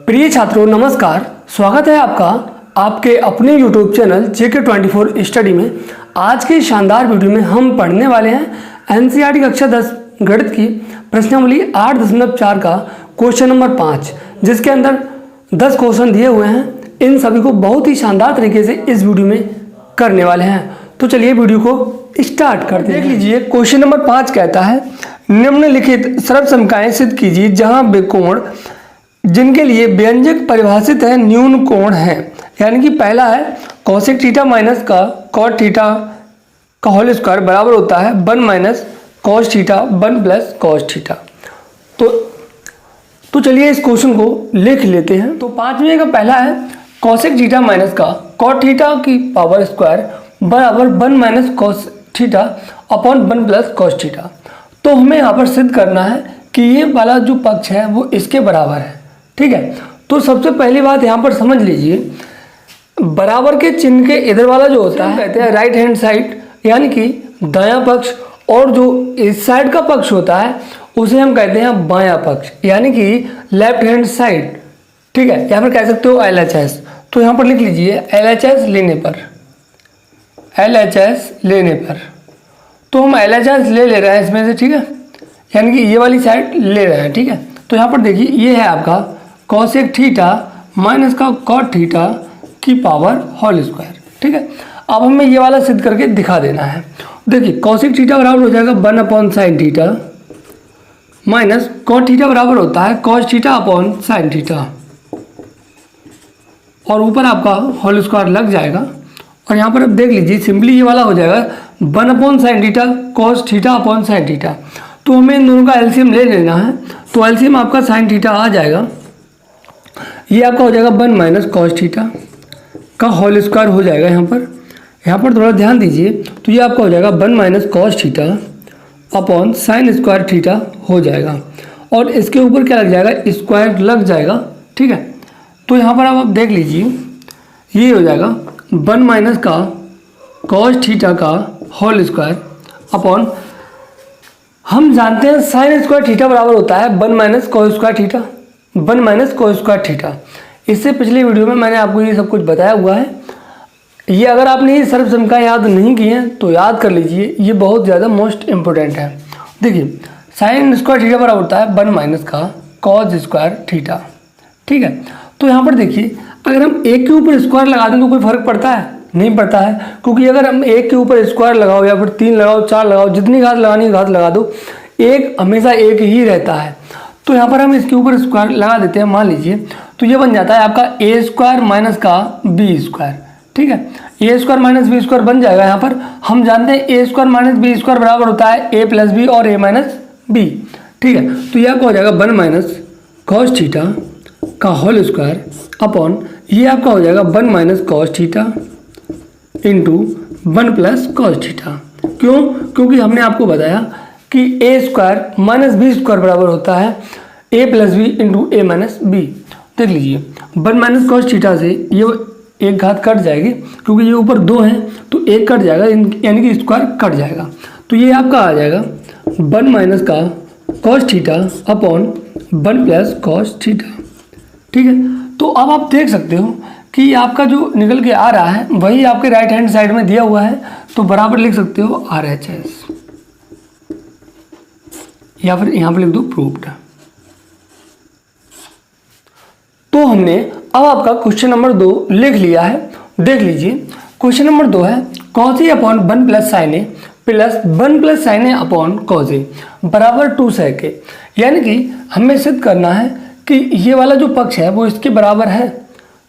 प्रिय छात्रों नमस्कार, स्वागत है आपका आपके अपने YouTube चैनल JK24 स्टडी में। आज के शानदार वीडियो में हम पढ़ने वाले हैं NCERT कक्षा 10 गणित की प्रश्नावली 8.4 का क्वेश्चन नंबर 5, जिसके अंदर 10 क्वेश्चन दिए हुए हैं। इन सभी को बहुत ही शानदार तरीके से इस वीडियो में करने वाले हैं। तो चलिए वीडियो को स्टार्ट करते हैं। देख लीजिए, क्वेश्चन नंबर 5 कहता है निम्नलिखित सर्वसमकाएं सिद्ध कीजिए जहां वे कोण जिनके लिए व्यंजक परिभाषित है न्यून कोण है। यानी कि पहला है कॉसेक थीटा माइनस का कॉट थीटा का होल स्क्वायर बराबर होता है 1 minus cos theta 1 plus cos theta. तो चलिए इस क्वेश्चन को लिख लेते हैं। तो 5वें का पहला है कॉसेक थीटा माइनस का कॉट थीटा की पावर स्क्वायर बराबर 1 minus cos theta upon 1 plus cos theta. तो हमें यहाँ पर सिद्ध करना है कि ये वाला जो पक्ष है वो इसके बराबर है। ठीक है, तो सबसे पहली बात यहाँ पर समझ लीजिए, बराबर के चिन्ह के इधर वाला जो होता है कहते हैं राइट हैंड साइड, यानी कि दायां पक्ष, और जो इस साइड का पक्ष होता है उसे हम कहते हैं बायां पक्ष, यानी कि लेफ्ट हैंड साइड। ठीक है, यहाँ पर कह सकते हो LHS। तो यहाँ पर लिख लीजिए LHS लेने पर तो हम LHS ले रहे हैं इसमें से। ठीक है, यानी कि ये वाली साइड ले रहे हैं। ठीक है, तो यहाँ पर देखिए ये है आपका कॉसेक थीटा माइनस का कॉट थीटा की पावर होल स्क्वायर। ठीक है, अब हमें ये वाला सिद्ध करके दिखा देना है। देखिए कॉसेक थीटा बराबर हो जाएगा 1 upon sine theta minus cot theta बराबर होता है cos theta upon sine theta, और ऊपर आपका होल स्क्वायर लग जाएगा। और यहाँ पर अब देख लीजिए सिंपली ये वाला हो जाएगा 1 upon sine theta cos theta upon sine theta. तो हमें इन दोनों का एलसीएम ले लेना है। तो एलसीएम आपका साइन थीटा आ जाएगा, ये आपका हो जाएगा 1 माइनस कॉस थीटा का होल स्क्वायर हो जाएगा। यहाँ पर थोड़ा ध्यान दीजिए, तो ये आपका हो जाएगा 1 minus cos theta upon sine square theta हो जाएगा, और इसके ऊपर क्या लग जाएगा, स्क्वायर लग जाएगा। ठीक है, तो यहाँ पर आप देख लीजिए ये हो जाएगा 1 माइनस का कॉस थीटा का होल स्क्वायर अपॉन, हम जानते हैं साइन स्क्वायर थीटा बराबर होता है 1 minus cos square theta, 1 minus cos square theta. इससे पिछले वीडियो में मैंने आपको ये सब कुछ बताया हुआ है। ये अगर आपने ये सर्वसमकाएं याद नहीं की हैं तो याद कर लीजिए, ये बहुत ज़्यादा मोस्ट इम्पोर्टेंट है। देखिए साइन स्क्वायर थीटा बराबर होता है 1 माइनस का कॉस स्क्वायर थीटा। ठीक है, तो यहाँ पर देखिए अगर हम एक के ऊपर स्क्वायर लगा दें तो कोई फर्क पड़ता है? नहीं पड़ता है, क्योंकि अगर हम एक के ऊपर स्क्वायर लगाओ या फिर 3 लगाओ 4 लगाओ, जितनी घात लगानी है घात लगा दो, एक हमेशा एक ही रहता है। तो यहाँ पर हम इसके ऊपर स्क्वायर लगा देते हैं, मान लीजिए, तो ये बन जाता है आपका ए स्क्वायर माइनस का बी स्क्वायर। ठीक है, A square minus B square बन जाएगा। यहाँ पर हम जानते हैं ए स्क्वायर माइनस बी स्क्वायर बराबर होता है ए प्लस बी और ए माइनस बी। ठीक है, तो यह आपका हो जाएगा 1 माइनस कॉस थीटा का होल स्क्वायर अपॉन, ये आपका हो जाएगा 1 minus cos theta into 1 plus cos theta. क्यों? क्योंकि हमने आपको बताया कि ए स्क्वायर माइनस बी स्क्वायर बराबर होता है ए प्लस बी इंटू ए माइनस बी। देख लीजिए 1 माइनस कॉस थीटा से ये एक घात कट जाएगी, क्योंकि ये ऊपर 2 हैं तो एक कट जाएगा, यानी कि स्क्वायर कट जाएगा। तो ये आपका आ जाएगा 1 माइनस का cos theta upon 1 plus cos theta. ठीक है, तो अब आप देख सकते हो कि आपका जो निकल के आ रहा है वही आपके राइट हैंड साइड में दिया हुआ है, तो बराबर लिख सकते हो RHS, या फिर यहाँ पर लिख दो प्रूव्ड। तो हमने अब आपका क्वेश्चन नंबर 2 लिख लिया है। देख लीजिए क्वेश्चन नंबर 2 है cos A upon 1 plus sine A plus 1 plus sine A upon cos A बराबर 2 sec A। यानी कि हमें सिद्ध करना है कि ये वाला जो पक्ष है वो इसके बराबर है।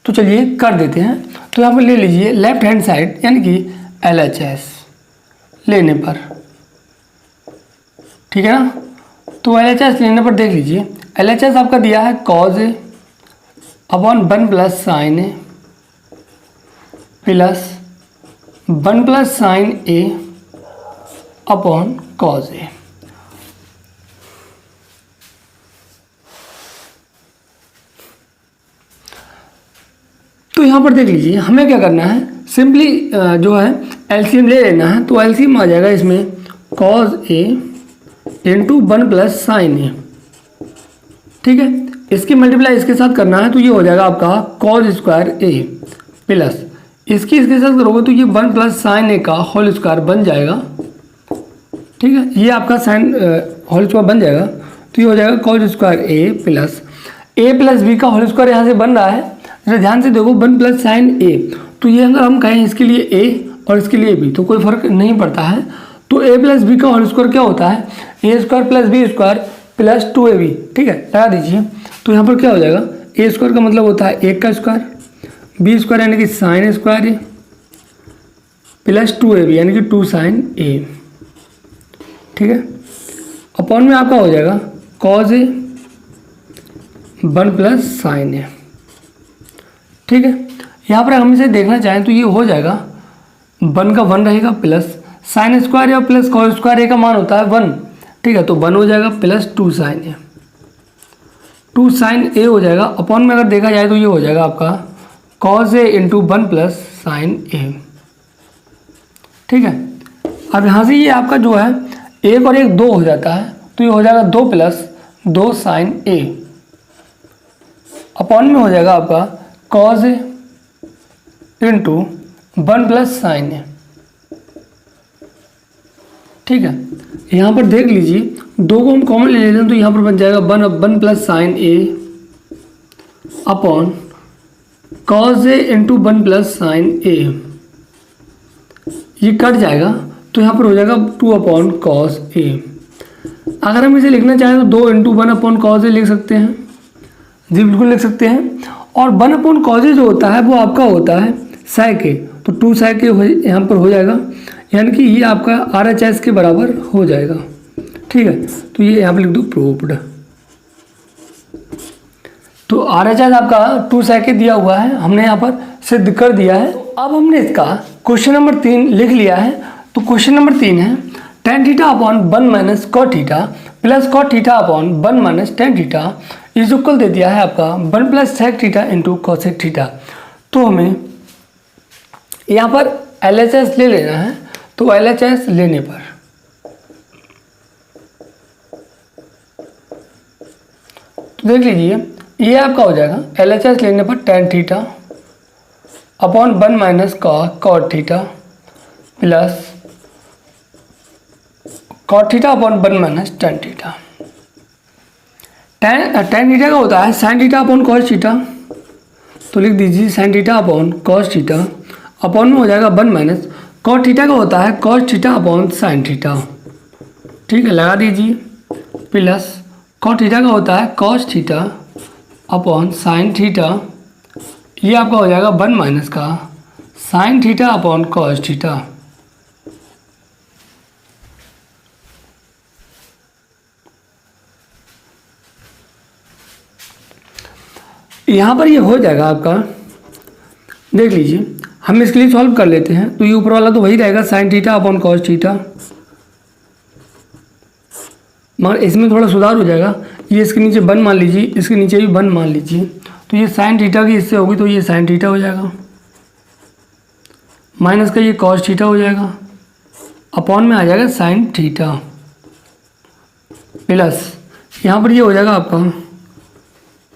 तो चलिए कर देते हैं। तो यहाँ पर ले लीजिए लेफ्ट हैंड साइड, यानी कि LHS लेने पर। ठीक है ना, तो LHS लेने पर देख लीजिए LHS आपका दिया है cos A upon 1 plus sine A plus 1 plus sine A upon cos A। तो यहाँ पर देख लीजिए हमें क्या करना है, सिंपली जो है एलसीएम ले लेना है। तो एलसीएम आ जाएगा इसमें cos A into 1 plus sine A. ठीक है, इसकी मल्टीप्लाई इसके साथ करना है तो ये हो जाएगा आपका कॉस स्क्वायर ए प्लस इसके साथ करोगे तो ये 1 प्लस साइन ए का होल स्क्वायर बन जाएगा। ठीक है, ये आपका साइन होल स्क्वायर बन जाएगा तो ये हो जाएगा cos square A plus B का होल स्क्वायर यहाँ से बन रहा है। जरा ध्यान से देखो 1 प्लस साइन ए, तो ये अगर हम कहें इसके लिए ए और इसके लिए बी तो कोई फर्क नहीं पड़ता है। तो ए प्लस बी का होल स्क्वायर क्या होता है, A square plus B square plus 2ab। ठीक है, लगा दीजिए। तो यहाँ पर क्या हो जाएगा, ए स्क्वायर का मतलब होता है 1 का स्क्वायर, बी स्क्वायर यानी कि sine square A plus 2ab यानी कि 2 साइन ए। ठीक है, अपॉन में आपका हो जाएगा cause A 1 plus sine A. ठीक है, यहाँ पर हम इसे देखना चाहें तो ये हो जाएगा 1 का 1 रहेगा प्लस साइन स्क्वायर या प्लस कॉस स्क्वायर ए का मान होता है 1। ठीक है, तो 1 हो जाएगा प्लस 2 साइन ए, 2 साइन ए हो जाएगा। अपॉन में अगर देखा जाए तो ये हो जाएगा आपका cos A into 1 plus sine A. ठीक है, अब यहाँ से ये आपका जो है 1 और 1 2 हो जाता है तो ये हो जाएगा 2 प्लस 2 साइन ए। अपॉन में हो जाएगा आपका cos A into 1 plus sine A. ठीक है, यहाँ पर देख लीजिए 2 को हम कॉमन ले लेते हैं तो यहाँ पर बन जाएगा 1 plus sine A upon cos A into 1 plus sine ए। ये कट जाएगा तो यहाँ पर हो जाएगा 2 अपॉन कॉस ए। अगर हम इसे लिखना चाहें तो 2 इंटू 1 अपॉन कॉस ए लिख सकते हैं, जी बिल्कुल लिख सकते हैं। और 1 अपॉन कॉस ए जो होता है वो आपका होता है sec ए, तो 2 sec ए यहाँ पर हो जाएगा, यानी कि ये आपका RHS के बराबर हो जाएगा। ठीक है, तो ये यहाँ पर लिख दो प्रूव्ड। तो RHS आपका 2 sec ए दिया हुआ है, हमने यहाँ पर सिद्ध कर दिया है। अब हमने इसका क्वेश्चन नंबर 3 लिख लिया है। तो क्वेश्चन नंबर 3 है tan theta upon 1 minus cot theta plus cot theta upon 1 minus tan theta is equal दे दिया है आपका 1 plus sec theta into cosec theta. तो हमें यहाँ पर LHS ले लेना है। तो LHS लेने पर तो देख लीजिए ये आपका हो जाएगा LHS लेने पर tan theta upon 1 minus cot theta plus cot theta upon 1 minus tan theta. tan theta का होता है sin theta upon cos theta, तो लिख दीजिए sin theta upon cos theta upon में हो जाएगा 1 माइनस cot थीटा का होता है cos theta upon sin theta. ठीक है, लगा दीजिए प्लस cot थीटा का होता है cos theta upon sin theta, ये आपका हो जाएगा 1 माइनस का sin theta upon cos theta. यहाँ पर ये हो जाएगा आपका, देख लीजिए हम इसके लिए सॉल्व कर लेते हैं। तो ये ऊपर वाला तो वही रहेगा sin theta upon cos theta, मगर इसमें थोड़ा सुधार हो जाएगा। ये इसके नीचे 1 मान लीजिए, इसके नीचे भी 1 मान लीजिए, तो ये sin थीटा की इससे होगी तो ये sin थीटा हो जाएगा, माइनस का ये cos थीटा हो जाएगा, अपॉन में आ जाएगा sin थीटा प्लस यहाँ पर ये हो जाएगा आपका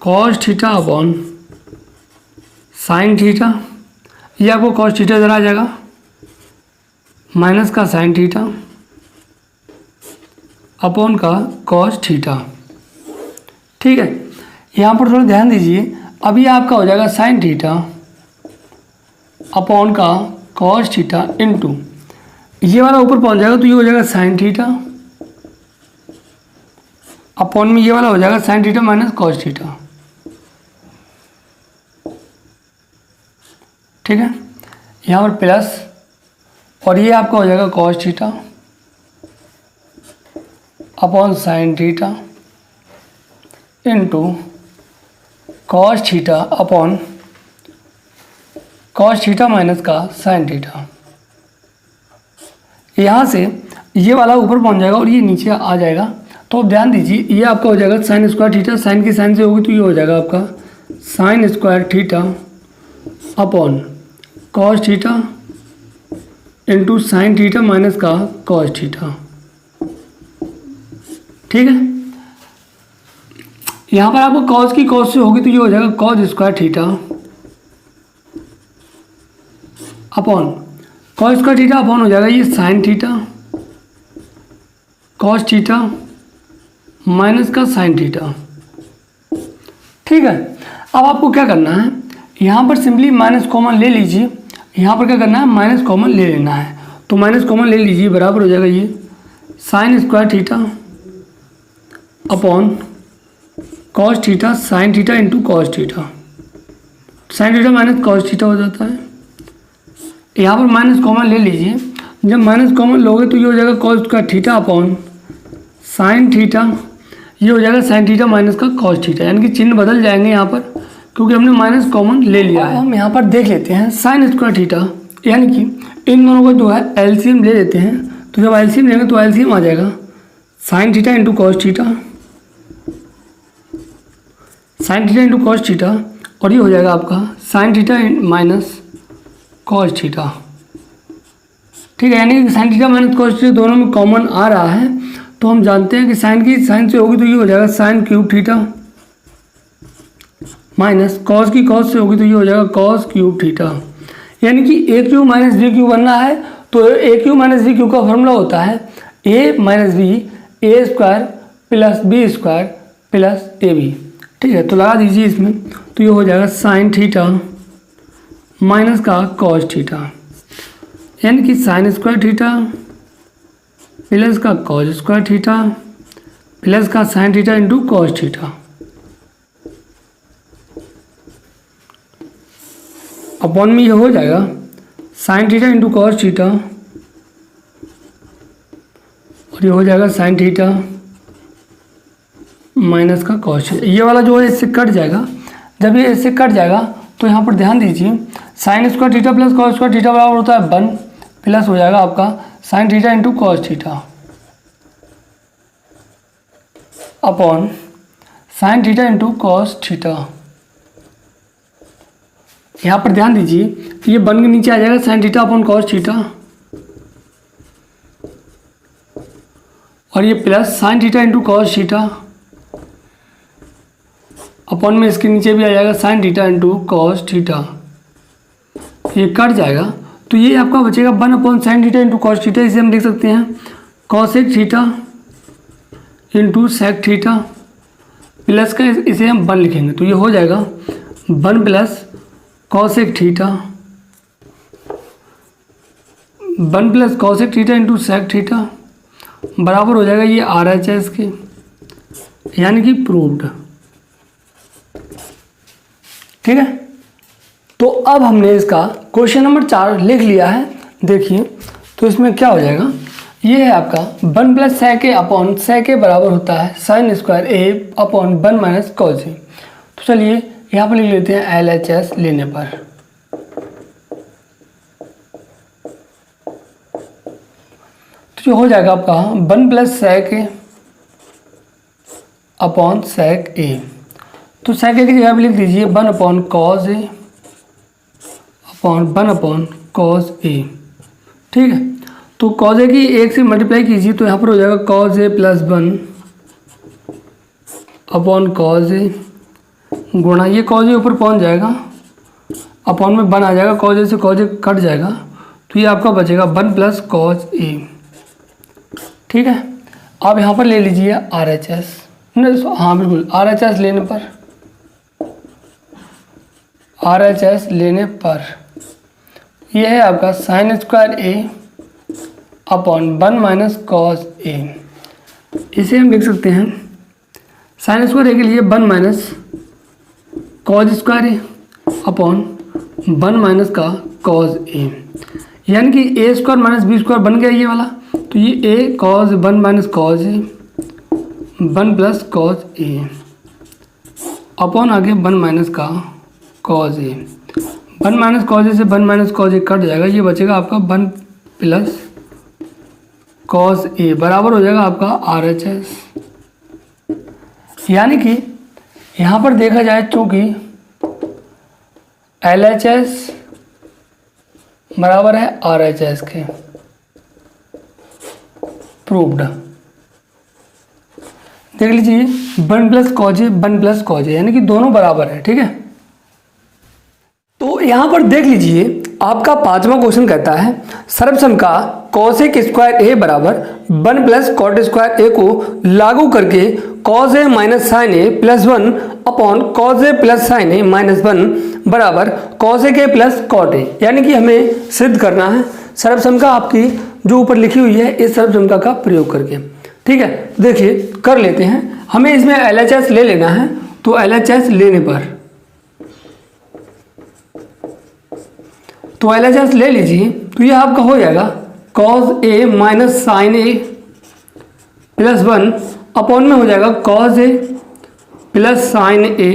cos theta upon sin theta, ये आपको cos थीटा इधर आ जाएगा माइनस का sin थीटा अपॉन का cos थीटा। ठीक है, यहाँ पर थोड़ा ध्यान दीजिए। अब ये आपका हो जाएगा sin थीटा अपॉन का cos थीटा इंटू ये वाला ऊपर पहुँच जाएगा तो ये हो जाएगा sin थीटा अपॉन में ये वाला हो जाएगा sin theta minus cos theta. ठीक है, यहाँ पर प्लस और ये आपका हो जाएगा cos theta upon sin theta into cos theta upon cos theta minus का sin थीटा। यहाँ से ये वाला ऊपर पहुँच जाएगा और ये नीचे आ जाएगा। तो अब ध्यान दीजिए ये आपका हो जाएगा sin स्क्वायर थीटा, साइन की साइन से होगी तो ये हो जाएगा आपका sin square theta upon cos theta into sin theta minus का cos थीटा। ठीक है, यहाँ पर आपको कॉस की कॉस से होगी तो ये हो जाएगा cos square theta upon cos square theta upon हो जाएगा ये sine theta cos theta minus का साइन थीटा। ठीक है, अब आपको क्या करना है, यहाँ पर सिंपली माइनस कॉमन ले लीजिए, यहाँ पर क्या करना है माइनस कॉमन ले लेना है, तो माइनस कॉमन ले लीजिए, बराबर हो जाएगा ये sine square theta upon cos theta sine theta into cos theta, sign theta minus cos theta हो जाता है। यहाँ पर माइनस कॉमन ले लीजिए, जब माइनस कॉमन लोगे तो ये हो जाएगा कॉस का थीटा अपॉन साइन थीटा, ये हो जाएगा साइन थीटा माइनस का कॉस थीटा, यानी कि चिन्ह बदल जाएंगे यहाँ पर क्योंकि हमने माइनस कॉमन ले लिया है। हम यहाँ पर देख लेते हैं साइन स्क्वायर थीटा, यानी कि इन दोनों को जो है एलसीएम ले लेते हैं, तो जब एलसीएम लेंगे तो एलसीएम आ जाएगा sine theta into cos theta, sign theta into cos theta, और ये हो जाएगा आपका sign theta minus cos theta. ठीक है, यानी कि sign theta minus cos theta दोनों में कॉमन आ रहा है, तो हम जानते हैं कि साइन से होगी तो ये हो जाएगा sine cube theta minus cos की कॉस से होगी तो ये हो जाएगा कॉस क्यूब थीटा। यानी कि A cube minus B cube बनना है तो A cube minus B cube का फॉर्मूला होता है A minus B A square plus B square plus A B. ठीक है, तो लगा दीजिए इसमें, तो ये हो जाएगा साइन थीटा माइनस का कॉस थीटा, यानी कि साइन स्क्वायर थीटा प्लस का कॉस स्क्वायर थीटा प्लस का sign theta into cos theta upon में ये हो जाएगा sine theta into cos theta, और ये हो जाएगा साइन थीटा माइनस का कॉस थीटा। ये वाला जो है इससे कट जाएगा, जब ये इससे कट जाएगा तो यहाँ पर ध्यान दीजिए sine square theta plus cos square theta बराबर होता है 1 प्लस हो जाएगा आपका sign theta into cos theta upon sine theta into cos theta. यहाँ पर ध्यान दीजिए ये 1 के नीचे आ जाएगा sine theta upon cos theta, और ये plus sine theta into cos theta upon में इसके नीचे भी आ जाएगा sine theta into cos theta. ये कट जाएगा तो ये आपका बचेगा 1 upon sine theta into cos theta, इसे हम लिख सकते हैं cosec theta into sec theta plus का इसे हम 1 लिखेंगे, तो ये हो जाएगा 1 plus cosec theta 1 plus cosec theta into sec theta बराबर हो जाएगा ये RHS के, यानी कि प्रूव्ड। ठीक है, तो अब हमने इसका क्वेश्चन नंबर 4 लिख लिया है। देखिए तो इसमें क्या हो जाएगा, ये है आपका 1 प्लस सेक ए अपॉन सेक ए बराबर होता है sine square A upon 1 minus cos ए। तो चलिए यहाँ पर लिख लेते हैं LHS लेने पर। तो जो हो जाएगा आपका 1 प्लस सेक ए अपॉन सेक ए, तो सेक ए की जगह पर लिख दीजिए 1 upon cos A upon 1 upon cos A. ठीक है, तो कॉस ए की 1 से मल्टीप्लाई कीजिए तो यहाँ पर हो जाएगा cos A plus 1 upon cos A गुणा ये कॉस ए ऊपर पहुँच जाएगा अपॉन में 1 आ जाएगा, कॉस ए से कॉस ए कट जाएगा, तो ये आपका बचेगा 1 प्लस कॉस ए। ठीक है, आप यहाँ पर ले लीजिए RHS, नहीं हाँ बिल्कुल RHS लेने पर, RHS लेने पर यह है आपका sine square A upon 1 minus cos ए। इसे हम लिख सकते हैं साइन स्क्वायर ए के लिए 1 minus cos square A upon 1 minus का कॉस ए, यानी कि ए स्क्वायर माइनस बी स्क्वायर बन गया ये वाला, तो ये ए कॉस 1 माइनस कॉस ए 1 प्लस कॉस ए अपॉन आगे 1 माइनस का कॉस ए। 1 माइनस कॉस ए से 1 माइनस कॉस ए कट जाएगा, ये बचेगा आपका 1 प्लस कॉस ए बराबर हो जाएगा आपका RHS। यानी कि यहाँ पर देखा जाए चूँकि LHS बराबर है RHS के, प्रूव्ड। देख लीजिए 1 प्लस कॉज ए 1 प्लस कॉज ए, यानी कि दोनों बराबर है। ठीक है, तो यहाँ पर देख लीजिए आपका 5वां क्वेश्चन कहता है सर्वसम का कॉसेक स्क्वायर ए बराबर 1 प्लस कॉट स्क्वायर ए को लागू करके cos A minus sine A plus 1 upon cos A plus sine A minus 1 बराबर cosec A plus cot A, यानी कि हमें सिद्ध करना है सर्वसमका आपकी जो ऊपर लिखी हुई है इस सर्वसमका का प्रयोग करके। ठीक है, देखिए कर लेते हैं। हमें इसमें LHS ले लेना है, तो LHS लेने पर तो LHS ले लीजिए, तो ये आपका हो जाएगा cause A minus sine A plus 1 upon में हो जाएगा cause A plus sine A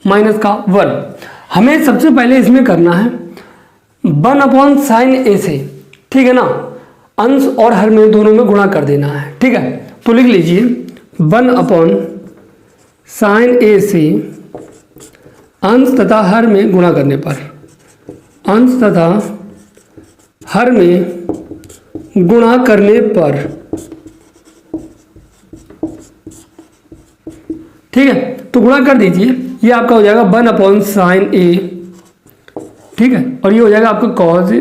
minus का 1। हमें सबसे पहले इसमें करना है 1 अपॉन साइन ए से, ठीक है ना, अंश और हर में दोनों में गुणा कर देना है। ठीक है, तो लिख लीजिए 1 अपॉन साइन ए से अंश तथा हर में गुणा करने पर, अंश तथा हर में गुणा करने पर, ठीक है, तो गुणा कर दीजिए। ये आपका हो जाएगा 1 अपॉन साइन ए, ठीक है, और ये हो जाएगा आपका cause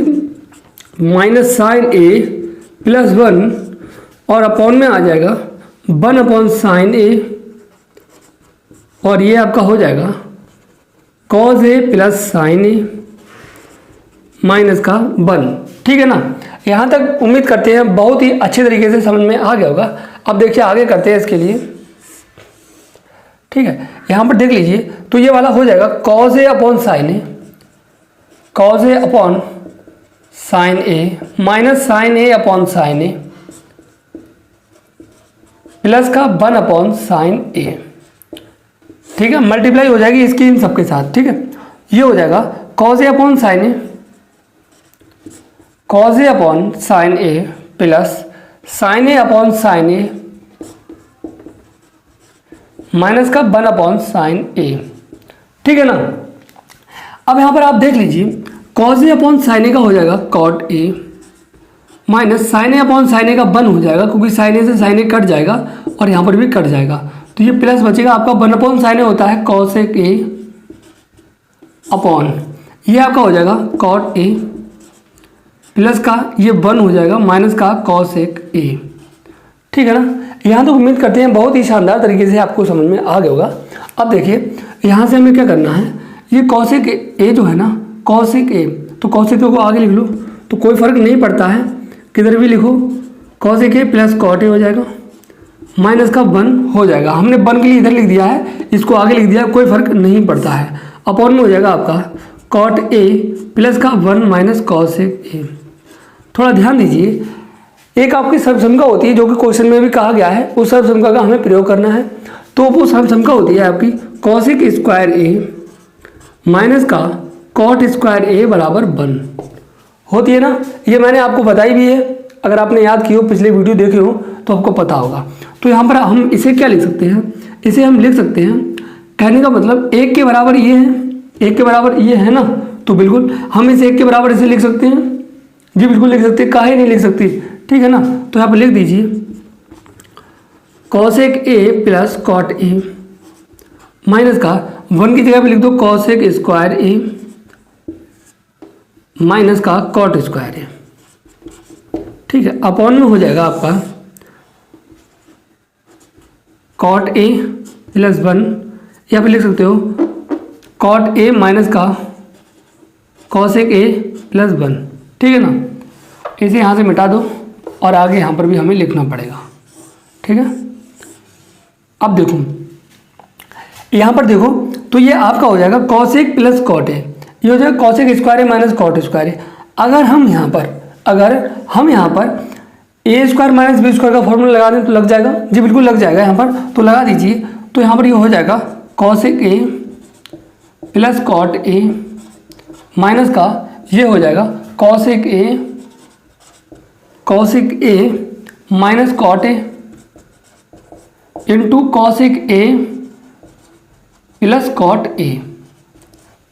minus sine A plus 1 और अपॉन में आ जाएगा 1 अपॉन साइन ए और ये आपका हो जाएगा cause A plus sine A minus का 1। ठीक है ना, यहाँ तक उम्मीद करते हैं बहुत ही अच्छे तरीके से समझ में आ गया होगा। अब देखिए आगे करते हैं इसके लिए। ठीक है, यहाँ पर देख लीजिए, तो ये वाला हो जाएगा cause A upon sine A, cause A upon sine A minus sine A upon sine A plus का 1 अपॉन साइन ए। ठीक है, मल्टीप्लाई हो जाएगी इसकी इन सबके साथ। ठीक है, ये हो जाएगा cause A upon sine A, cause A upon sine A plus sine A upon sine A minus का 1 अपॉन साइन ए। ठीक है ना, अब यहां पर आप देख लीजिए cos A upon sine A का हो जाएगा cot A minus sine A upon sine A का 1 हो जाएगा, क्योंकि साइन ए से साइन ए कट जाएगा और यहां पर भी कट जाएगा, तो ये प्लस बचेगा आपका 1 अपॉन साइन ए होता है कॉसेक ए अपॉन ये आपका हो जाएगा कॉट ए प्लस का ये 1 हो जाएगा माइनस का कॉसेक ए। ठीक है ना, यहाँ तो उम्मीद करते हैं बहुत ही शानदार तरीके से आपको समझ में आ गया होगा। अब देखिए यहाँ से हमें क्या करना है, ये कॉसेक ए जो है ना, कॉसेक ए, तो कॉसेक ए को आगे लिख लो तो कोई फर्क नहीं पड़ता है, किधर भी लिखो cosec A plus cot A हो जाएगा माइनस का 1 हो जाएगा। हमने 1 के लिए इधर लिख दिया है, इसको आगे लिख दिया है, कोई फर्क नहीं पड़ता है। अपॉन में हो जाएगा आपका कॉट ए प्लस का 1 माइनस कॉसेक ए। थोड़ा ध्यान दीजिए, एक आपकी सर्वसमका होती है जो कि क्वेश्चन में भी कहा गया है, उस सर्वसमका का हमें प्रयोग करना है। तो वो सर्वसमका होती है आपकी कॉसेक स्क्वायर ए माइनस का कॉट स्क्वायर ए बराबर 1 होती है ना। ये मैंने आपको बताई भी है, अगर आपने याद की हो, पिछले वीडियो देखे हो तो आपको पता होगा। तो यहाँ पर हम इसे क्या लिख सकते हैं, इसे हम लिख सकते हैं, कहने का मतलब 1 के बराबर ये है, 1 के बराबर ये है ना, तो बिल्कुल हम इसे 1 के बराबर इसे लिख सकते हैं। जी बिल्कुल लिख सकते हैं, काहे नहीं लिख सकती। ठीक है ना, तो यहाँ पर लिख दीजिए cosec A plus cot A minus का 1 की जगह पे लिख दो कॉसेक स्क्वायर ए माइनस का कॉट स्क्वायर ए। ठीक है, अपॉन में हो जाएगा आपका कॉट ए प्लस 1, यहाँ पे लिख सकते हो कॉट ए माइनस का कॉसेक ए प्लस 1। ठीक है ना, इसे यहाँ से मिटा दो और आगे यहाँ पर भी हमें लिखना पड़ेगा। ठीक है, अब देखो यहाँ पर देखो, तो ये आपका हो जाएगा कॉसेक प्लस कॉट ए, ये हो जाएगा cosec square A minus cot square ए। अगर हम यहाँ पर ए स्क्वायर माइनस बी स्क्वायर का फॉर्मूला लगा दें तो लग जाएगा। जी बिल्कुल लग जाएगा, यहाँ पर तो लगा दीजिए। तो यहाँ पर ये हो जाएगा cosec A plus cot A minus का ये हो जाएगा cosec A minus cot A into cosec A plus cot A.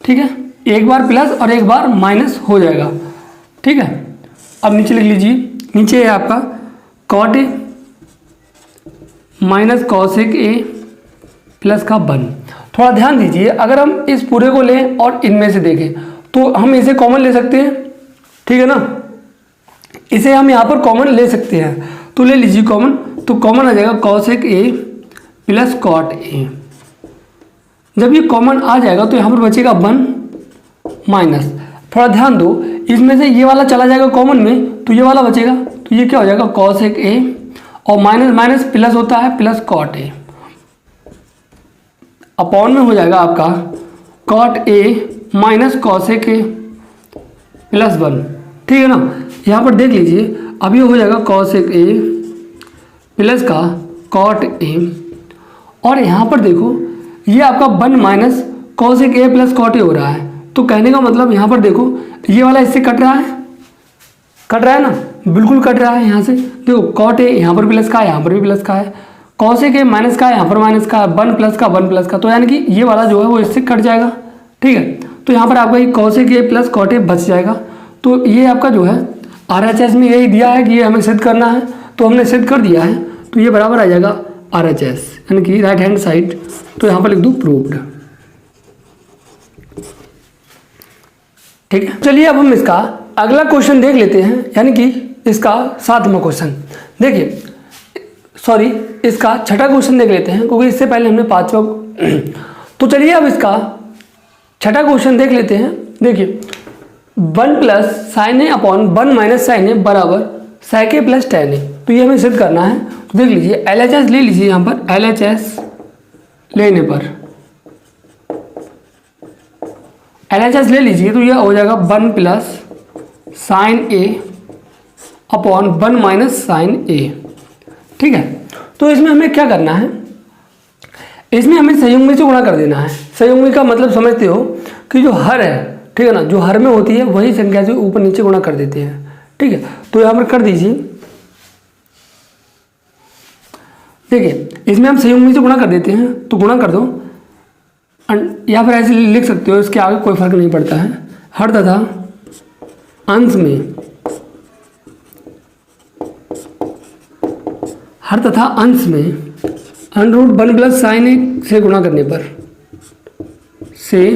ठीक है, एक बार प्लस और एक बार माइनस हो जाएगा। ठीक है, अब नीचे लिख लीजिए, नीचे है आपका cot A minus cosec A plus का 1। थोड़ा ध्यान दीजिए, अगर हम इस पूरे को लें और इनमें से देखें तो हम इसे कॉमन ले सकते हैं, ठीक है ना, इसे हम यहाँ पर कॉमन ले सकते हैं। तो ले लीजिए कॉमन, तो कॉमन आ जाएगा cosec A plus cot A. जब ये कॉमन आ जाएगा तो यहाँ पर बचेगा 1 माइनस, थोड़ा ध्यान दो, इसमें से ये वाला चला जाएगा कॉमन में तो ये वाला बचेगा, तो ये क्या हो जाएगा कॉसेक ए और माइनस माइनस प्लस होता है प्लस कॉट ए, अपॉन में हो जाएगा आपका cot A minus cosec A plus 1, ठीक है ना। यहाँ पर देख लीजिए, अब ये हो जाएगा कॉसेक ए प्लस का कॉट ए, और यहाँ पर देखो ये आपका 1 minus cosec A plus cot A हो रहा है। तो कहने का मतलब यहाँ पर देखो ये वाला इससे कट रहा है ना, बिल्कुल कट रहा है। यहाँ से देखो कॉट ए यहाँ पर प्लस का है, यहाँ पर भी प्लस का है, कॉसेक ए माइनस का है, यहाँ पर माइनस का है, 1 प्लस का 1 प्लस का, तो यानी कि ये वाला जो है वो इससे कट जाएगा, ठीक है। तो यहाँ पर आपका ये cosec A plus cot A बच जाएगा। तो ये आपका जो है RHS में यही दिया है कि ये हमें सिद्ध करना है, तो हमने सिद्ध कर दिया है, तो ये बराबर आ जाएगा RHS यानी कि राइट हैंड साइड। तो यहाँ पर लिख दूँ प्रूव्ड, ठीक है। चलिए अब हम इसका अगला क्वेश्चन देख लेते हैं, यानी कि इसका 7वां क्वेश्चन। देखिए सॉरी, इसका 6ठा क्वेश्चन देख लेते हैं, क्योंकि इससे पहले हमने 5वां तो चलिए अब इसका 6ठा क्वेश्चन देख लेते हैं। देखिए 1 plus sine A upon 1 minus sine ए बराबर sec A plus tan A, तो ये हमें सिद्ध करना है। तो देख लीजिए LHS ले लीजिए, यहाँ पर LHS लेने पर LHS ले लीजिए तो यह हो जाएगा 1 plus sine A upon 1 minus sine A, ठीक है। तो इसमें हमें क्या करना है, इसमें हमें संयुग्मी से गुणा कर देना है। संयुग्मी का मतलब समझते हो कि जो हर है, ठीक है ना, जो हर में होती है वही संख्या से ऊपर नीचे गुणा कर देते हैं, ठीक है। तो यहाँ पर कर दीजिए, देखिए इसमें हम संयुग्मी से गुणा कर देते हैं, तो गुणा कर दो, या फिर ऐसे लिख सकते हो, इसके आगे कोई फर्क नहीं पड़ता है। हर तथा अंश में, हर तथा अंश में √1 प्लस साइन ए से गुणा करने पर, से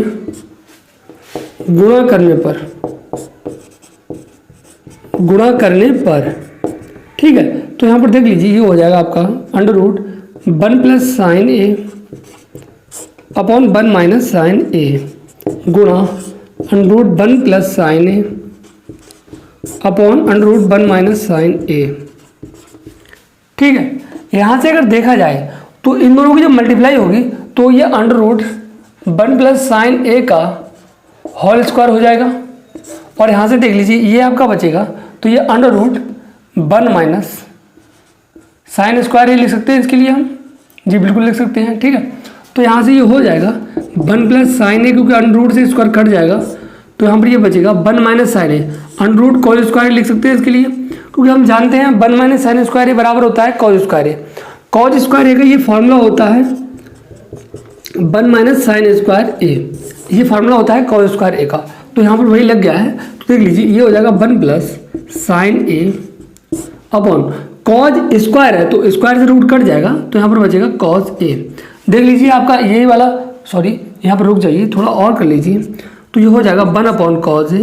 गुणा करने पर, ठीक है। तो यहाँ पर देख लीजिए ये हो जाएगा आपका √1 plus sine A upon 1 minus sine ए गुणा √1 plus sine A upon √1 minus sine A, ठीक है। यहाँ से अगर देखा जाए तो इन दोनों की जब मल्टीप्लाई होगी तो ये √1 प्लस साइन ए का होल स्क्वायर हो जाएगा, और यहाँ से देख लीजिए ये आपका बचेगा, तो ये √1 माइनस साइन स्क्वायर ही लिख सकते हैं इसके लिए हम, जी बिल्कुल लिख सकते हैं, ठीक है। तो यहाँ से ये हो जाएगा 1 प्लस साइन ए, क्योंकि √ से स्क्वायर कट जाएगा, तो यहाँ पर ये बचेगा 1 माइनस साइन ए, √ कॉस स्क्वायर लिख सकते हैं इसके लिए, क्योंकि हम जानते हैं 1 माइनस साइन स्क्वायर ए बराबर होता है कॉस स्क्वायर ए। कॉस स्क्वायर ए का ये फॉर्मूला होता है 1 माइनस साइन स्क्वायर ए, ये फार्मूला होता है कॉस स्क्वायर ए का, तो यहाँ पर वही लग गया है। तो देख लीजिए ये हो जाएगा 1 plus sine A upon cos square है तो स्क्वायर से रूट कट जाएगा, तो यहाँ पर बचेगा कॉस ए। देख लीजिए आपका यही वाला, सॉरी यहाँ पर रुक जाइए, थोड़ा और कर लीजिए, तो ये हो जाएगा 1 upon cos A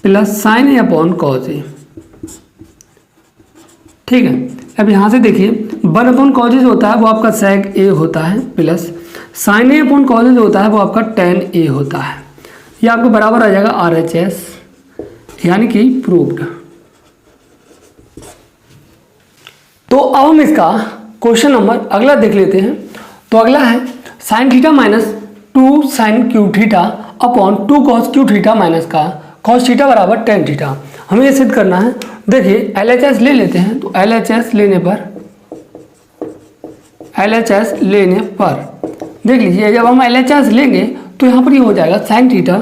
plus sine A upon cos A, ठीक है। अब यहाँ से देखिए 1 अपॉन कॉस ए जो होता है वो आपका sec ए होता है, plus sine A upon cos A जो होता है वो आपका tan ए होता है। ये आपको बराबर आ जाएगा RHS, यानी कि प्रूव्ड। तो अब हम इसका क्वेश्चन नंबर अगला देख लेते हैं। तो अगला है sine theta minus 2 sine cube theta upon 2 cos cube theta minus का कॉस थीटा बराबर tan थीटा। हमें ये सिद्ध करना है। देखिए LHS ले लेते हैं, तो LHS लेने पर देख लीजिए जब हम LHS लेंगे तो यहाँ पर ये हो जाएगा साइन थीटा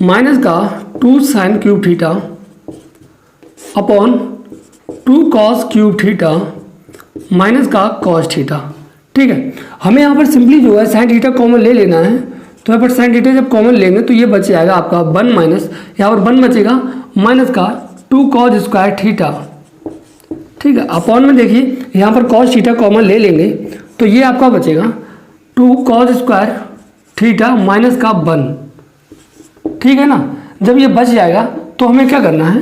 माइनस का 2 sine cube theta upon 2 cos cube theta minus का कॉस थीटा, ठीक है। हमें यहाँ पर सिंपली जो है साइन थीटा कॉमन ले लेना है, तो यहाँ पर साइन थीटा जब कॉमन लेंगे तो ये बच जाएगा आपका 1 माइनस, यहाँ पर 1 बचेगा माइनस का 2 कॉस स्क्वायर थीटा ठीक है। अपॉन में देखिए यहाँ पर कॉस थीटा कॉमन ले लेंगे तो ये आपका बचेगा 2 cos स्क्वायर थीटा माइनस का 1, ठीक है ना। जब ये बच जाएगा तो हमें क्या करना है,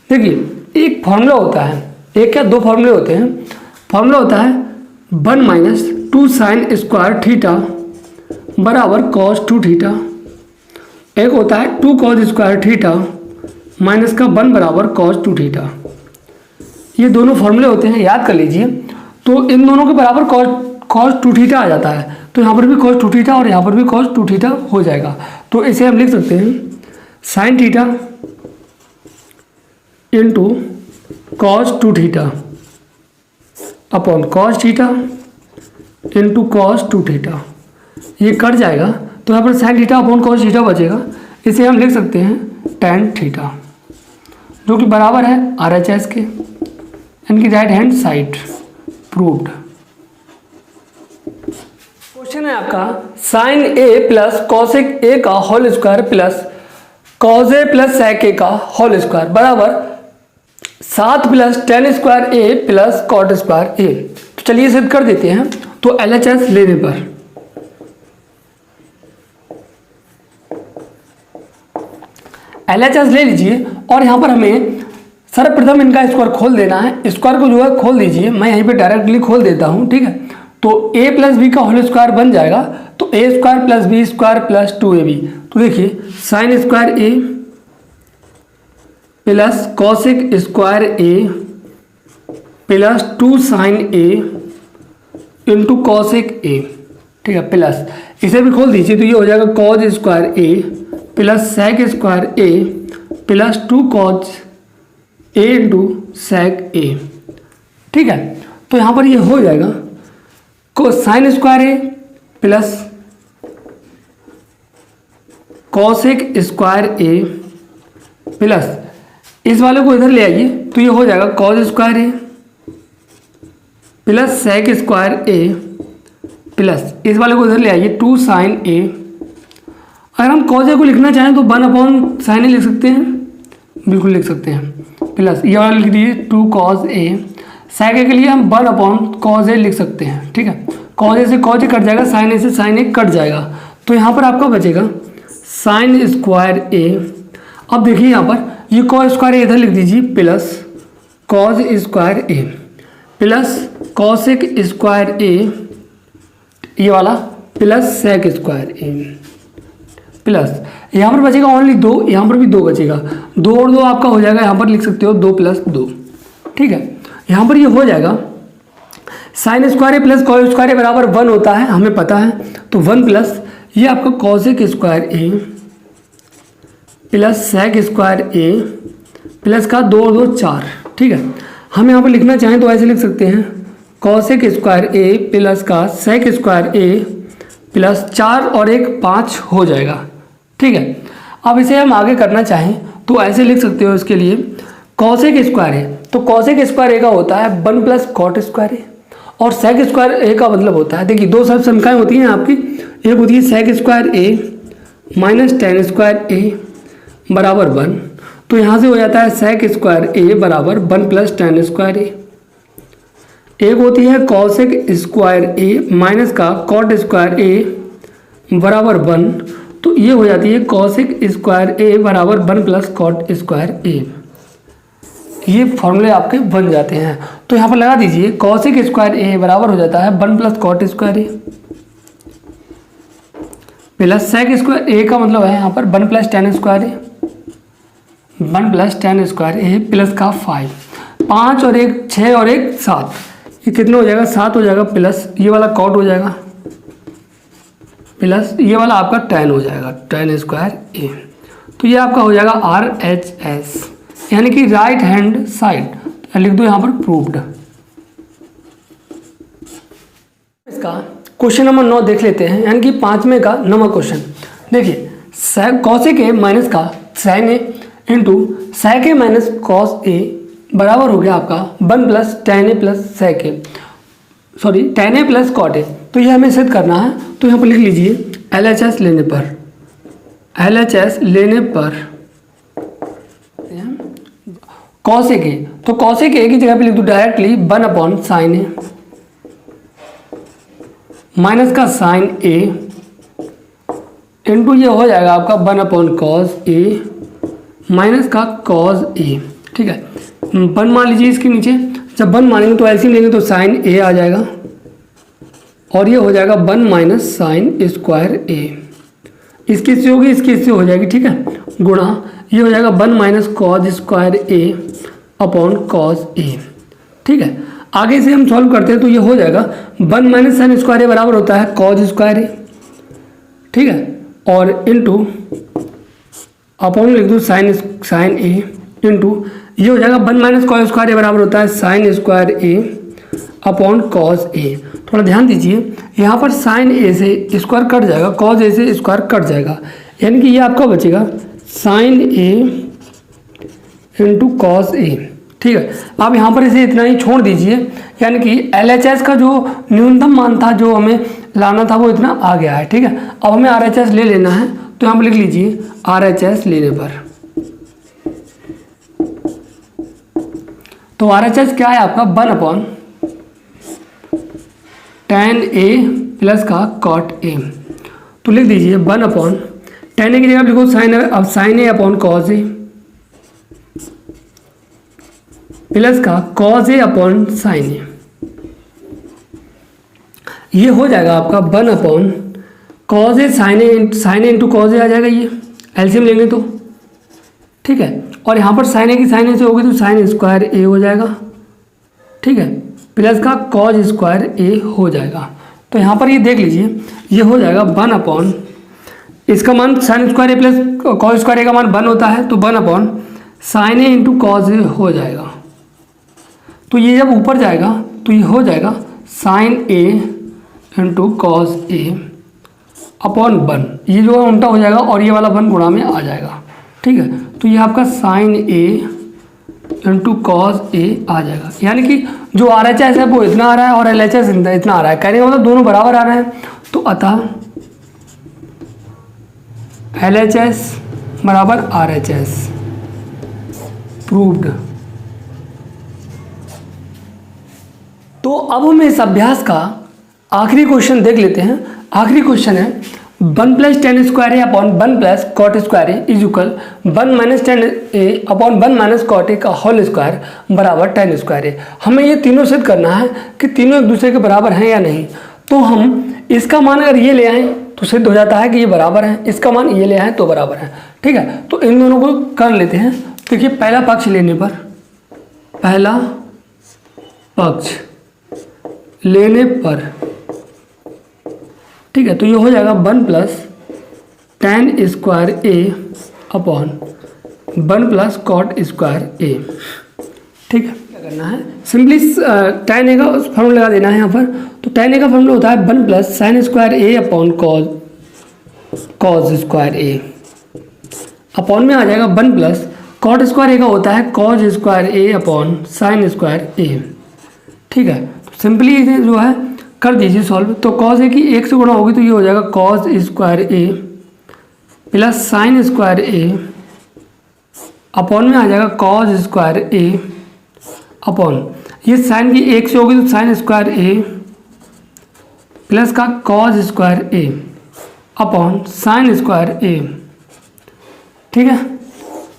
देखिए एक फॉर्मूला होता है, एक क्या दो फॉर्मूले होते हैं। फॉर्मूला होता है 1 माइनस 2 साइन स्क्वायर थीटा बराबर कॉस 2 थीटा। एक होता है 2 cos स्क्वायर थीटा माइनस का 1 बराबर कॉस 2 थीटा। ये दोनों फॉर्मूले होते हैं, याद कर लीजिए। तो इन दोनों के बराबर कॉस 2 थीटा आ जाता है, तो यहाँ पर भी कॉस 2 थीटा और यहाँ पर भी कॉस 2 थीटा हो जाएगा। तो इसे हम लिख सकते हैं sign theta into cos 2 theta upon cos theta into cos 2 theta. ये कट जाएगा तो यहाँ पर sign theta upon cos theta बचेगा। इसे हम लिख सकते हैं tan थीटा, जो कि बराबर है RHS के, इनकी right hand side. Proved. Question है आपका sine A plus cosec A का whole square plus cos A plus sec A का होल स्क्वायर बराबर 7 plus tan square A plus cot square A. तो चलिए सिद्ध कर देते हैं। तो LHS लेने पर LHS ले लीजिए और यहाँ पर हमें सर्वप्रथम इनका स्क्वायर खोल देना है। स्क्वायर को जो है खोल दीजिए, मैं यहीं पे डायरेक्टली खोल देता हूँ, ठीक है। तो a प्लस बी का होल स्क्वायर बन जाएगा, तो a square plus B square plus 2ab। तो देखिए sine square a plus cosec square a plus 2 sine a into cosec a, ठीक है, प्लस इसे भी खोल दीजिए तो ये हो जाएगा cos square a plus sec square a plus 2 cos a into sec a, ठीक है। तो यहाँ पर ये हो जाएगा को sine square A plus cosec square A plus इस वाले को इधर ले आइए तो ये हो जाएगा cos square A plus sec square A plus इस वाले को इधर ले आइए 2 साइन ए। अगर हम कॉस ए को लिखना चाहें तो 1 अपॉन साइन ए लिख सकते हैं, बिल्कुल लिख सकते हैं। प्लस ये वाला लिख दीजिए 2 कॉस ए। सेक ए के लिए हम 1 अपॉन कॉस ए लिख सकते हैं, ठीक है। कॉस ए से कॉस ए कट जाएगा, साइन ए से साइन ए कट जाएगा, तो यहाँ पर आपका बचेगा साइन स्क्वायर ए। अब देखिए यहाँ पर ये कॉस स्क्वायर ए इधर लिख दीजिए plus cos square A plus cosec square ए, ये वाला plus sec square A plus यहाँ पर बचेगा ओनली 2, यहाँ पर भी 2 बचेगा, 2 और 2 आपका हो जाएगा, यहाँ पर लिख सकते हो 2 प्लस 2, ठीक है। यहाँ पर ये हो जाएगा sine square A plus cos square ए बराबर 1 होता है, हमें पता है। तो 1 प्लस ये आपका cosec square A plus sec square A plus का 2 और 2 4, ठीक है। हम यहाँ पर लिखना चाहें तो ऐसे लिख सकते हैं कॉसेक स्क्वायर ए प्लस का सेक स्क्वायर ए प्लस 4 और 1 5 हो जाएगा, ठीक है। अब इसे हम आगे करना चाहें तो ऐसे लिख सकते हो, इसके लिए कॉसेक स्क्वायर ए, तो कॉसेक स्क्वायर ए का होता है 1 प्लस कॉट स्क्वायर ए और सेक स्क्वायर ए का मतलब होता है, देखिए 2 सब संख्याएं होती हैं आपकी, एक होती है sec square A minus ten square ए बराबर 1। तो यहाँ से हो जाता है सेक स्क्वायर ए बराबर 1 प्लस टेन स्क्वायर ए। एक होती है कॉसेक स्क्वायर ए माइनस का कॉट स्क्वायर ए बराबर 1, तो ये हो जाती है कॉसेक स्क्वायर ए बराबर 1 प्लस कॉट स्क्वायर ए। ये फॉर्मूले आपके बन जाते हैं। तो यहाँ पर लगा दीजिए कॉसेक स्क्वायर ए बराबर हो जाता है 1 plus cot square A plus sec square ए का मतलब है यहाँ पर 1 plus ten square A, 1 plus ten square A plus का 5 और 1 6 और 1 7, ये कितना हो जाएगा 7 हो जाएगा, प्लस ये वाला कॉट हो जाएगा प्लस ये वाला आपका टेन हो जाएगा, टेन स्क्वायर ए। तो ये आपका हो जाएगा RHS, यानी कि राइट हैंड साइड। लिख दो यहाँ पर प्रूव्ड। इसका क्वेश्चन नंबर 9 देख लेते हैं, यानी कि 5वें का नंबर क्वेश्चन। देखिए कॉसेक ए माइनस का sine A into sec A minus cos A बराबर हो गया आपका 1 plus tan A plus sec A, sorry tan A plus cot A. तो ये हमें सिद्ध करना है, तो यहाँ पर लिख लीजिए LHS लेने पर, LHS लेने पर कॉसेक ए, तो कॉसेक ए की जगह पे लिख दो directly 1 upon sine A minus का साइन ए इंटू ये हो जाएगा आपका 1 अपॉन कॉस ए माइनस का कॉस ए। ठीक है, 1 मान लीजिए इसके नीचे, जब 1 मानेंगे तो एलसीएम लेंगे तो साइन ए आ जाएगा और ये हो जाएगा 1 माइनस साइन स्क्वायर ए। इसकी इससे होगी, इसकी इससे हो जाएगी। ठीक है, गुणा ये हो जाएगा 1 minus cos square A upon cos A. ठीक है, आगे से हम सॉल्व करते हैं तो ये हो जाएगा 1 माइनस साइन स्क्वायर ए बराबर होता है कॉस स्क्वायर ए। ठीक है, और इनटू अपॉन लिख दो साइन ए इंटू ये हो जाएगा 1 माइनस कॉस स्क्वायर ए बराबर होता है sine square A upon cos A. थोड़ा ध्यान दीजिए, यहाँ पर साइन ए से स्क्वायर कट जाएगा, कॉस ए से स्क्वायर कट जाएगा, यानी कि ये आपका बचेगा sign A into cos A. ठीक है, आप यहाँ पर इसे इतना ही छोड़ दीजिए, यानी कि LHS का जो न्यूनतम मान था जो हमें लाना था वो इतना आ गया है। ठीक है, अब हमें RHS ले लेना है, तो यहाँ पर लिख लीजिए RHS लेने पर, तो RHS क्या है आपका 1 अपॉन tan ए प्लस का cot ए। तो लिख दीजिए 1 अपॉन tan ए की जगह लिखो साइन, अब sign A upon cos A plus का कॉस ए अपॉन साइन ए। ये हो जाएगा आपका 1 upon cos A sign A into cos A आ जाएगा, ये एलसीएम लेंगे तो। ठीक है, और यहाँ पर साइन ए की साइन ए से होगी तो साइन स्क्वायर ए हो जाएगा। ठीक है, प्लस का कॉस स्क्वायर ए हो जाएगा। तो यहाँ पर ये देख लीजिए, ये हो जाएगा 1 अपॉन, इसका मान sine square A plus cos square ए का मान 1 होता है, तो 1 upon sine A into cos A हो जाएगा। तो ये जब ऊपर जाएगा तो ये हो जाएगा sign A into cos A upon 1, ये जो है उल्टा हो जाएगा और ये वाला 1 गुणा में आ जाएगा। ठीक है, तो ये आपका sine A into cos A आ जाएगा, यानी कि जो RHS है वो इतना आ रहा है और LHS इतना आ रहा है, कहने का मतलब दोनों बराबर आ रहे हैं। तो अतः LHS बराबर RHS प्रूव्ड। तो अब हम इस अभ्यास का आखिरी क्वेश्चन देख लेते हैं। आखिरी क्वेश्चन है 1 plus tan square A upon 1 plus cot square A is equal 1 minus tan A upon 1 minus cot A का होल स्क्वायर बराबर tan स्क्वायर ए। हमें ये तीनों सिद्ध करना है कि तीनों एक दूसरे के बराबर हैं या नहीं। तो हम इसका मान अगर ये ले आएँ तो सिद्ध हो जाता है कि ये बराबर हैं, इसका मान ये ले आएँ तो बराबर है। ठीक है, तो इन दोनों को कर लेते हैं। देखिए, पहला पक्ष लेने पर, पहला पक्ष लेने पर, ठीक है, तो ये हो जाएगा 1 plus tan square A upon 1 plus cot square A. ठीक है, क्या करना है, सिंपली tan ए का फॉर्मूला लगा देना है यहाँ पर। तो tan ए का फॉर्मूला होता है 1 plus sine square A upon cos square A upon में आ जाएगा 1 प्लस कॉट स्क्वायर ए का होता है cos square A upon sine square A. ठीक है, तो सिंपली इसे जो है कर दीजिए सॉल्व। तो कॉस ए की 1 से गुणा होगी तो ये हो जाएगा cos square A plus sine square A upon में आ जाएगा कॉस स्क्वायर ए अपॉन ये साइन की 1 से होगी तो साइन स्क्वायर ए प्लस का cos square A upon sine square A. ठीक है,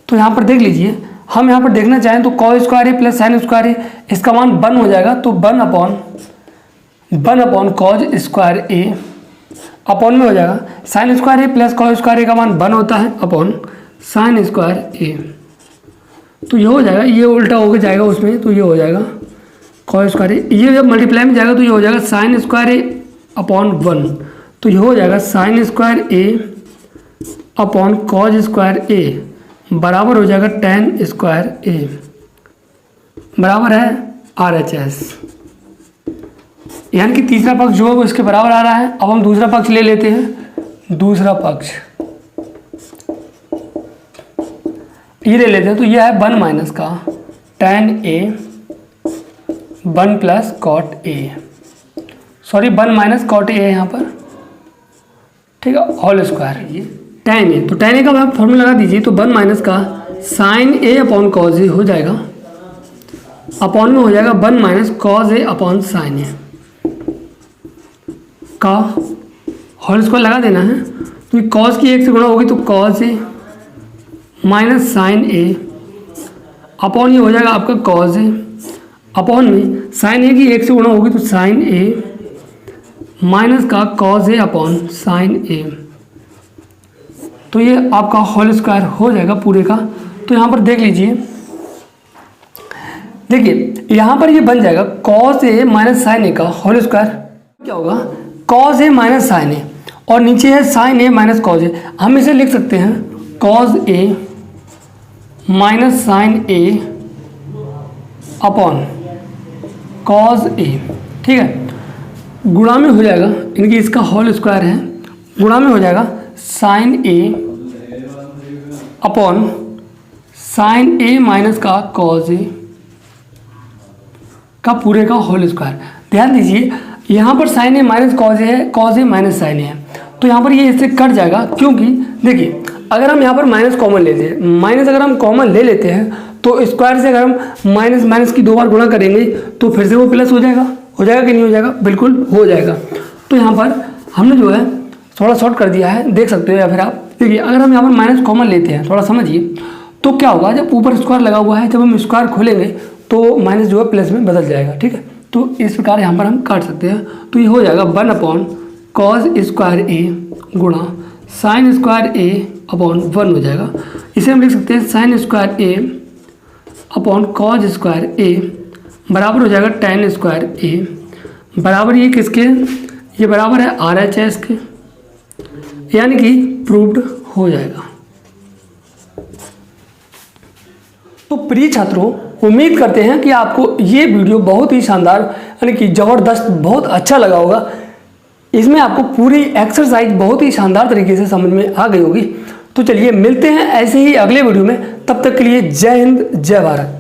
तो यहाँ पर देख लीजिए, हम यहाँ पर देखना चाहें तो cos square A plus sine square ए, इसका मान 1 हो जाएगा। तो 1 upon cos square A upon में हो जाएगा sine square A plus cos square ए का मान 1 होता है अपॉन साइन स्क्वायर ए। तो ये हो जाएगा, ये उल्टा होकर जाएगा उसमें, तो ये हो जाएगा कॉस स्क्वायर ए, ये जब मल्टीप्लाई में जाएगा तो ये हो जाएगा साइन स्क्वायर ए अपॉन 1, तो ये हो जाएगा sine square A upon cos square ए बराबर हो जाएगा tan स्क्वायर ए बराबर है RHS, यानी कि तीसरा पक्ष जो है वो इसके बराबर आ रहा है। अब हम दूसरा पक्ष ले लेते हैं। दूसरा पक्ष ये ले लेते हैं, तो यह है 1 माइनस का tan A 1 plus cot A, sorry 1 minus cot A है यहाँ पर। ठीक है, होल स्क्वायर ये tan ए, तो tan ए का आप फॉर्मूला लगा दीजिए। तो 1 माइनस का sine A upon cos A हो जाएगा अपॉन में हो जाएगा 1 minus cos A upon sine A का होल स्क्वायर लगा देना है। तो कॉज की 1 से गुणा होगी तो cause A minus sine A upon ये हो जाएगा आपका कॉज ए अपॉन में साइन ए की 1 से गुणा होगी तो साइन ए माइनस का कॉज ए अपॉन साइन ए। तो ये आपका होल स्क्वायर हो जाएगा पूरे का। तो यहाँ पर देख लीजिए, देखिए यहाँ पर ये बन जाएगा cos A minus sine A का होल स्क्वायर क्या होगा, कॉस ए माइनस साइन ए, और नीचे है साइन ए माइनस कॉज ए। हम इसे लिख सकते हैं cos A minus sine A upon cos A, ठीक है। गुणा में हो जाएगा, इनकी इसका होल स्क्वायर है, गुणा में हो जाएगा sign A upon sine A minus का कॉज ए का पूरे का होल स्क्वायर। ध्यान दीजिए यहाँ पर साइन ए माइनस कॉज ए है, कॉज ए माइनस साइन ए है, तो यहाँ पर ये इससे कट जाएगा, क्योंकि देखिए अगर हम यहाँ पर माइनस कॉमन लेते हैं, माइनस अगर हम कॉमन ले लेते हैं तो स्क्वायर से अगर हम माइनस माइनस की 2 बार गुणा करेंगे तो फिर से वो प्लस हो जाएगा कि नहीं हो जाएगा, बिल्कुल हो जाएगा। तो यहाँ पर हमने जो है थोड़ा शॉर्ट कर दिया है, देख सकते हो, या फिर आप देखिए अगर हम यहाँ पर माइनस कॉमन लेते हैं, थोड़ा समझिए, तो क्या होगा, जब ऊपर स्क्वायर लगा हुआ है, जब हम स्क्वायर खोलेंगे तो माइनस जो है प्लस में बदल जाएगा, ठीक है। तो इस प्रकार यहाँ पर हम काट सकते हैं। तो ये हो जाएगा 1 अपॉन कॉज स्क्वायर ए गुणा साइन स्क्वायर ए अपॉन 1 हो जाएगा। इसे हम लिख सकते हैं sine square A upon cos square ए बराबर हो जाएगा tan स्क्वायर ए, बराबर ये किसके, ये बराबर है RHS के, यानी कि प्रूव्ड हो जाएगा। तो प्रिय छात्रों, उम्मीद करते हैं कि आपको ये वीडियो बहुत ही शानदार यानी कि ज़बरदस्त बहुत अच्छा लगा होगा। इसमें आपको पूरी एक्सरसाइज बहुत ही शानदार तरीके से समझ में आ गई होगी। तो चलिए मिलते हैं ऐसे ही अगले वीडियो में, तब तक के लिए जय हिंद जय भारत।